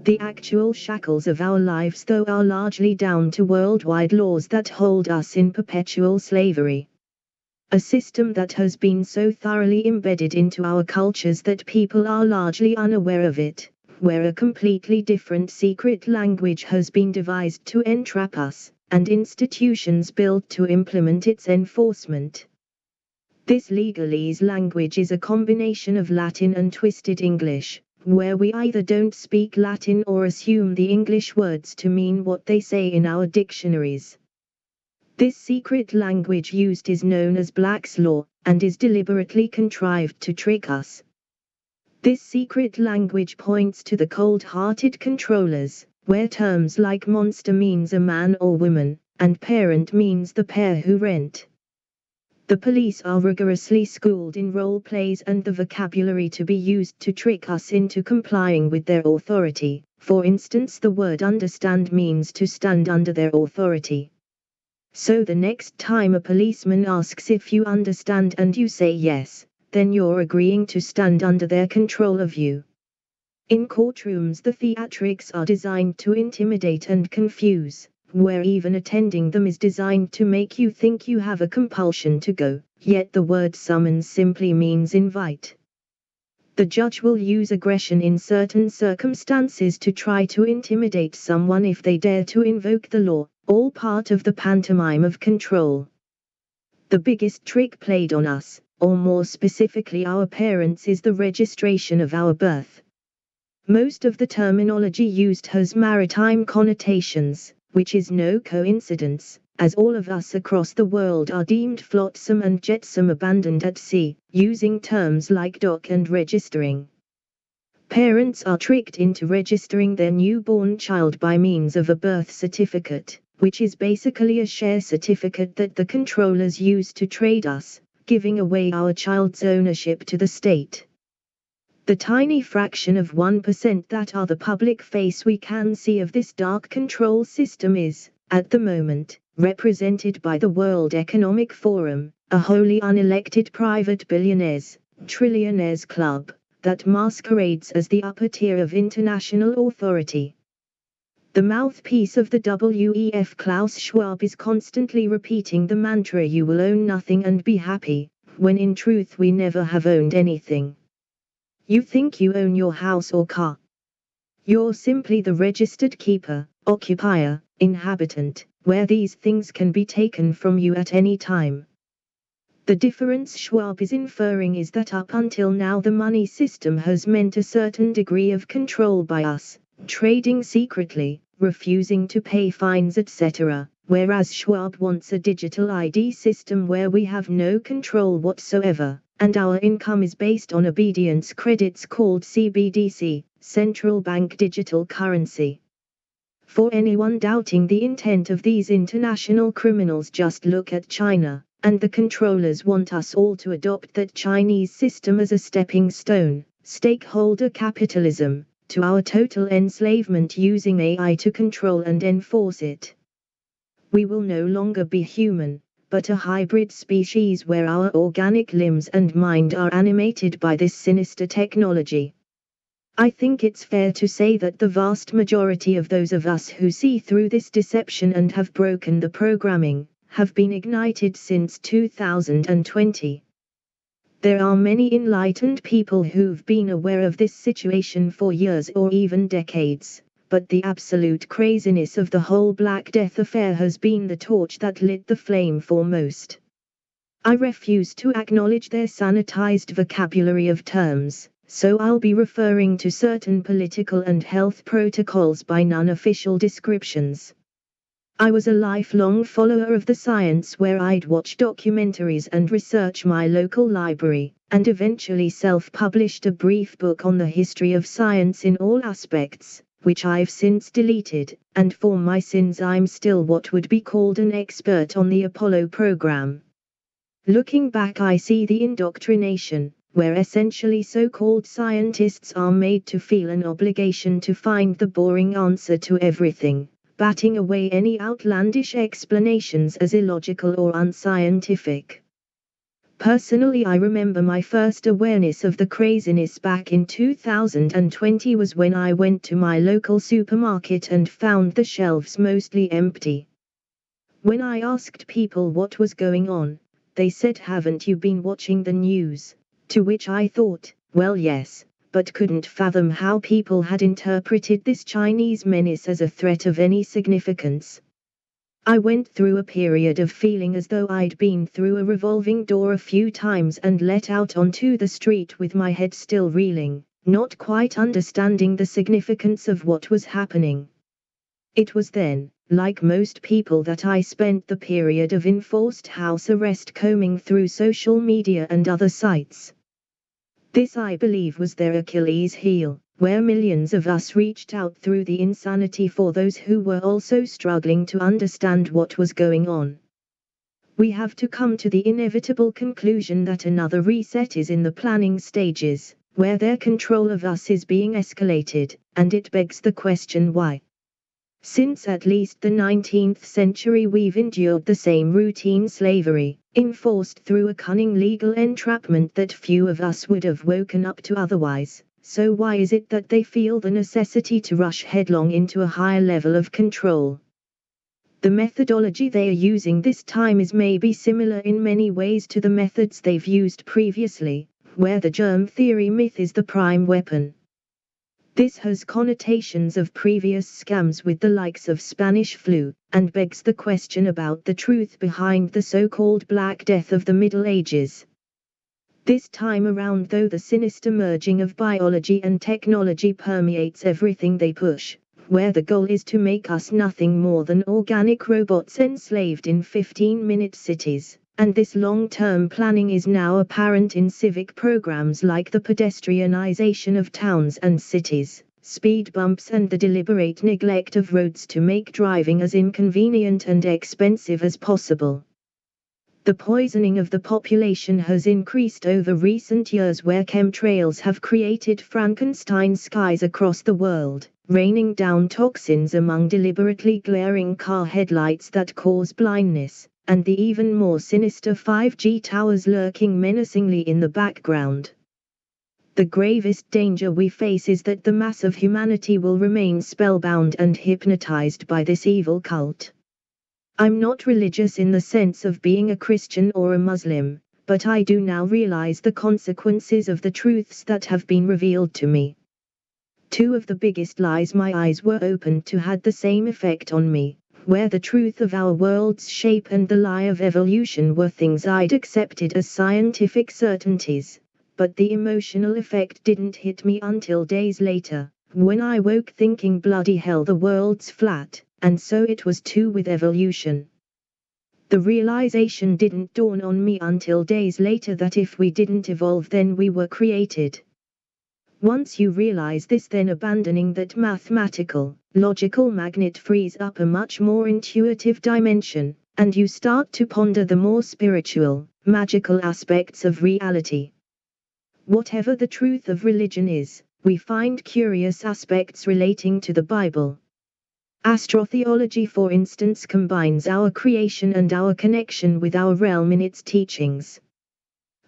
The actual shackles of our lives though are largely down to worldwide laws that hold us in perpetual slavery. A system that has been so thoroughly embedded into our cultures that people are largely unaware of it, where a completely different secret language has been devised to entrap us, and institutions built to implement its enforcement. This legalese language is a combination of Latin and twisted English, where we either don't speak Latin or assume the English words to mean what they say in our dictionaries. This secret language used is known as Black's Law, and is deliberately contrived to trick us. This secret language points to the cold-hearted controllers, where terms like monster means a man or woman, and parent means the pair who rent. The police are rigorously schooled in role plays and the vocabulary to be used to trick us into complying with their authority. For instance, the word understand means to stand under their authority. So the next time a policeman asks if you understand and you say yes, then you're agreeing to stand under their control of you. In courtrooms, the theatrics are designed to intimidate and confuse, where even attending them is designed to make you think you have a compulsion to go, yet the word summons simply means invite. The judge will use aggression in certain circumstances to try to intimidate someone if they dare to invoke the law, all part of the pantomime of control. The biggest trick played on us, or more specifically our parents, is the registration of our birth. Most of the terminology used has maritime connotations, which is no coincidence, as all of us across the world are deemed flotsam and jetsam, abandoned at sea, using terms like dock and registering. Parents are tricked into registering their newborn child by means of a birth certificate, which is basically a share certificate that the controllers use to trade us, giving away our child's ownership to the state. The tiny fraction of 1% that are the public face we can see of this dark control system is, at the moment, represented by the World Economic Forum, a wholly unelected private billionaires, trillionaires club, that masquerades as the upper tier of international authority. The mouthpiece of the WEF, Klaus Schwab, is constantly repeating the mantra "you will own nothing and be happy," when in truth we never have owned anything. You think you own your house or car. You're simply the registered keeper, occupier, inhabitant, where these things can be taken from you at any time. The difference Schwab is inferring is that up until now the money system has meant a certain degree of control by us, trading secretly, refusing to pay fines, etc., whereas Schwab wants a digital ID system where we have no control whatsoever, and our income is based on obedience credits called CBDC, Central Bank Digital Currency. For anyone doubting the intent of these international criminals, just look at China, and the controllers want us all to adopt that Chinese system as a stepping stone, stakeholder capitalism, to our total enslavement using AI to control and enforce it. We will no longer be human, but a hybrid species where our organic limbs and mind are animated by this sinister technology. I think it's fair to say that the vast majority of those of us who see through this deception and have broken the programming, have been ignited since 2020. There are many enlightened people who've been aware of this situation for years or even decades, but the absolute craziness of the whole Black Death affair has been the torch that lit the flame for most. I refuse to acknowledge their sanitized vocabulary of terms, so I'll be referring to certain political and health protocols by non-official descriptions. I was a lifelong follower of the science where I'd watch documentaries and research my local library, and eventually self-published a brief book on the history of science in all aspects, which I've since deleted, and for my sins I'm still what would be called an expert on the Apollo program. Looking back, I see the indoctrination, where essentially so-called scientists are made to feel an obligation to find the boring answer to everything, batting away any outlandish explanations as illogical or unscientific. Personally, I remember my first awareness of the craziness back in 2020 was when I went to my local supermarket and found the shelves mostly empty. When I asked people what was going on, they said, "Haven't you been watching the news?" To which I thought, well, yes, but couldn't fathom how people had interpreted this Chinese menace as a threat of any significance. I went through a period of feeling as though I'd been through a revolving door a few times and let out onto the street with my head still reeling, not quite understanding the significance of what was happening. It was then, like most people, that I spent the period of enforced house arrest combing through social media and other sites. This, I believe, was their Achilles heel, where millions of us reached out through the insanity for those who were also struggling to understand what was going on. We have to come to the inevitable conclusion that another reset is in the planning stages, where their control of us is being escalated, and it begs the question why. Since at least the 19th century we've endured the same routine slavery, enforced through a cunning legal entrapment that few of us would have woken up to otherwise, so why is it that they feel the necessity to rush headlong into a higher level of control? The methodology they are using this time is maybe similar in many ways to the methods they've used previously, where the germ theory myth is the prime weapon. This has connotations of previous scams with the likes of Spanish flu, and begs the question about the truth behind the so-called Black Death of the Middle Ages. This time around, though, the sinister merging of biology and technology permeates everything they push, where the goal is to make us nothing more than organic robots enslaved in 15-minute cities. And this long-term planning is now apparent in civic programs like the pedestrianization of towns and cities, speed bumps, and the deliberate neglect of roads to make driving as inconvenient and expensive as possible. The poisoning of the population has increased over recent years, where chemtrails have created Frankenstein skies across the world, raining down toxins among deliberately glaring car headlights that cause blindness, and the even more sinister 5G towers lurking menacingly in the background. The gravest danger we face is that the mass of humanity will remain spellbound and hypnotized by this evil cult. I'm not religious in the sense of being a Christian or a Muslim, but I do now realize the consequences of the truths that have been revealed to me. Two of the biggest lies my eyes were opened to had the same effect on me, where the truth of our world's shape and the lie of evolution were things I'd accepted as scientific certainties, but the emotional effect didn't hit me until days later, when I woke thinking, bloody hell, the world's flat, and so it was too with evolution. The realization didn't dawn on me until days later that if we didn't evolve, then we were created. Once you realize this, then abandoning that mathematical, logical magnet frees up a much more intuitive dimension, and you start to ponder the more spiritual, magical aspects of reality. Whatever the truth of religion is, we find curious aspects relating to the Bible. Astrotheology, for instance, combines our creation and our connection with our realm in its teachings.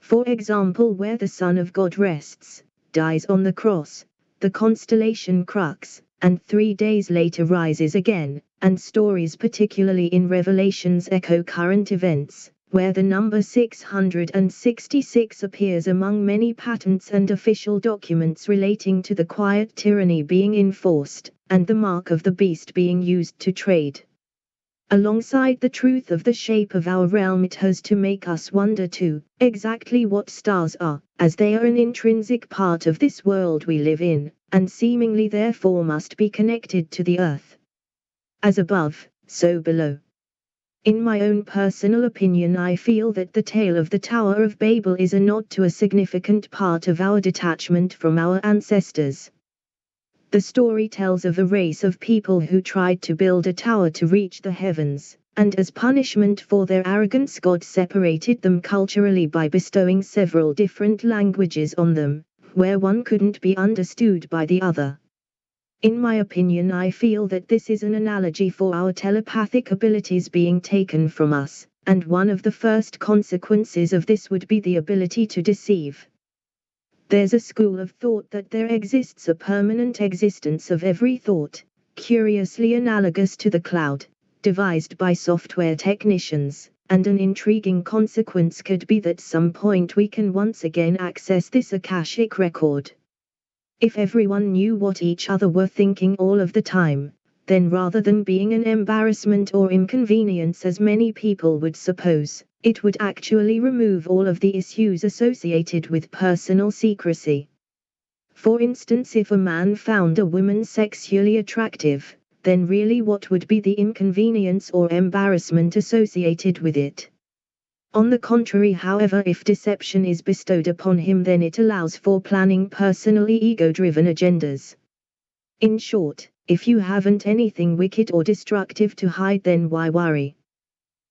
For example, where the Son of God rests, dies on the cross, the constellation Crux, and 3 days later rises again, and stories particularly in Revelations echo current events, where the number 666 appears among many patents and official documents relating to the quiet tyranny being enforced, and the mark of the beast being used to trade. Alongside the truth of the shape of our realm, it has to make us wonder too, exactly what stars are, as they are an intrinsic part of this world we live in, and seemingly therefore must be connected to the earth. As above, so below. In my own personal opinion, I feel that the tale of the Tower of Babel is a nod to a significant part of our detachment from our ancestors. The story tells of a race of people who tried to build a tower to reach the heavens, and as punishment for their arrogance, God separated them culturally by bestowing several different languages on them, where one couldn't be understood by the other. In my opinion, I feel that this is an analogy for our telepathic abilities being taken from us, and one of the first consequences of this would be the ability to deceive. There's a school of thought that there exists a permanent existence of every thought, curiously analogous to the cloud, devised by software technicians, and an intriguing consequence could be that some point we can once again access this Akashic record. If everyone knew what each other were thinking all of the time, then rather than being an embarrassment or inconvenience as many people would suppose, it would actually remove all of the issues associated with personal secrecy. For instance, if a man found a woman sexually attractive, then really what would be the inconvenience or embarrassment associated with it? On the contrary, however, if deception is bestowed upon him, then it allows for planning personally ego-driven agendas. In short, if you haven't anything wicked or destructive to hide, then why worry?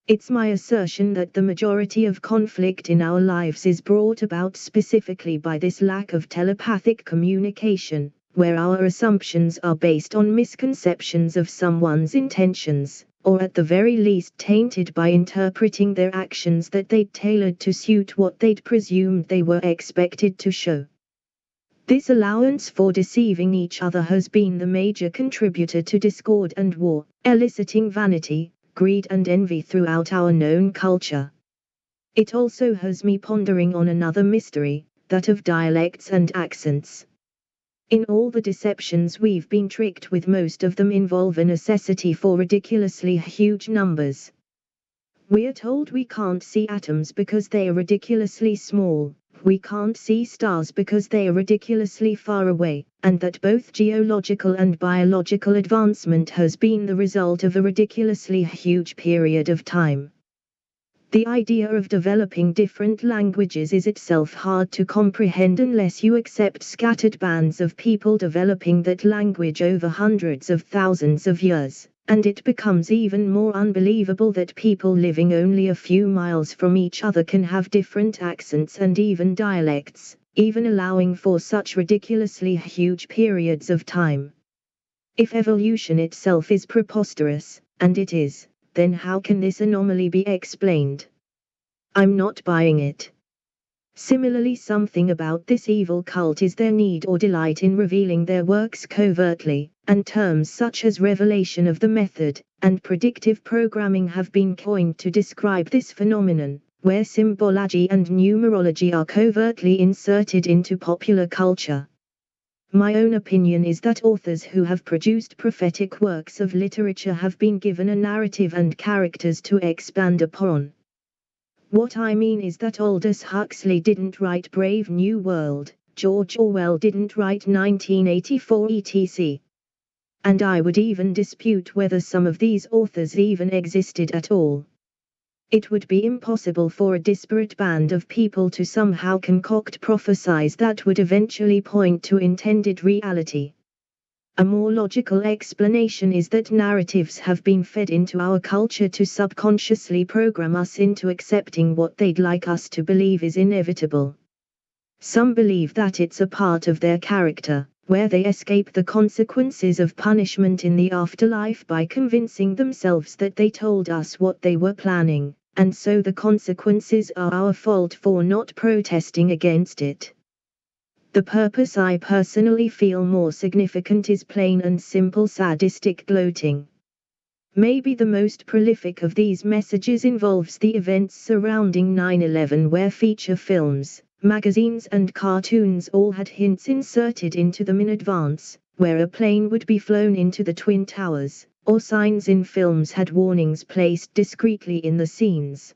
It's my assertion that the majority of conflict in our lives is brought about specifically by this lack of telepathic communication, where our assumptions are based on misconceptions of someone's intentions, or at the very least tainted by interpreting their actions that they'd tailored to suit what they'd presumed they were expected to show. This allowance for deceiving each other has been the major contributor to discord and war, eliciting vanity, greed and envy throughout our known culture. It also has me pondering on another mystery, that of dialects and accents. In all the deceptions we've been tricked with, most of them involve a necessity for ridiculously huge numbers. We are told we can't see atoms because they are ridiculously small, we can't see stars because they are ridiculously far away, and that both geological and biological advancement has been the result of a ridiculously huge period of time. The idea of developing different languages is itself hard to comprehend unless you accept scattered bands of people developing that language over hundreds of thousands of years, and it becomes even more unbelievable that people living only a few miles from each other can have different accents and even dialects, even allowing for such ridiculously huge periods of time. If evolution itself is preposterous, and it is, then how can this anomaly be explained? I'm not buying it. Similarly, something about this evil cult is their need or delight in revealing their works covertly, and terms such as revelation of the method, and predictive programming have been coined to describe this phenomenon, where symbology and numerology are covertly inserted into popular culture. My own opinion is that authors who have produced prophetic works of literature have been given a narrative and characters to expand upon. What I mean is that Aldous Huxley didn't write Brave New World, George Orwell didn't write 1984 etc. And I would even dispute whether some of these authors even existed at all. It would be impossible for a disparate band of people to somehow concoct prophecies that would eventually point to intended reality. A more logical explanation is that narratives have been fed into our culture to subconsciously program us into accepting what they'd like us to believe is inevitable. Some believe that it's a part of their character, where they escape the consequences of punishment in the afterlife by convincing themselves that they told us what they were planning, and so the consequences are our fault for not protesting against it. The purpose I personally feel more significant is plain and simple sadistic gloating. Maybe the most prolific of these messages involves the events surrounding 9/11, where feature films, magazines and cartoons all had hints inserted into them in advance, where a plane would be flown into the Twin Towers, or signs in films had warnings placed discreetly in the scenes.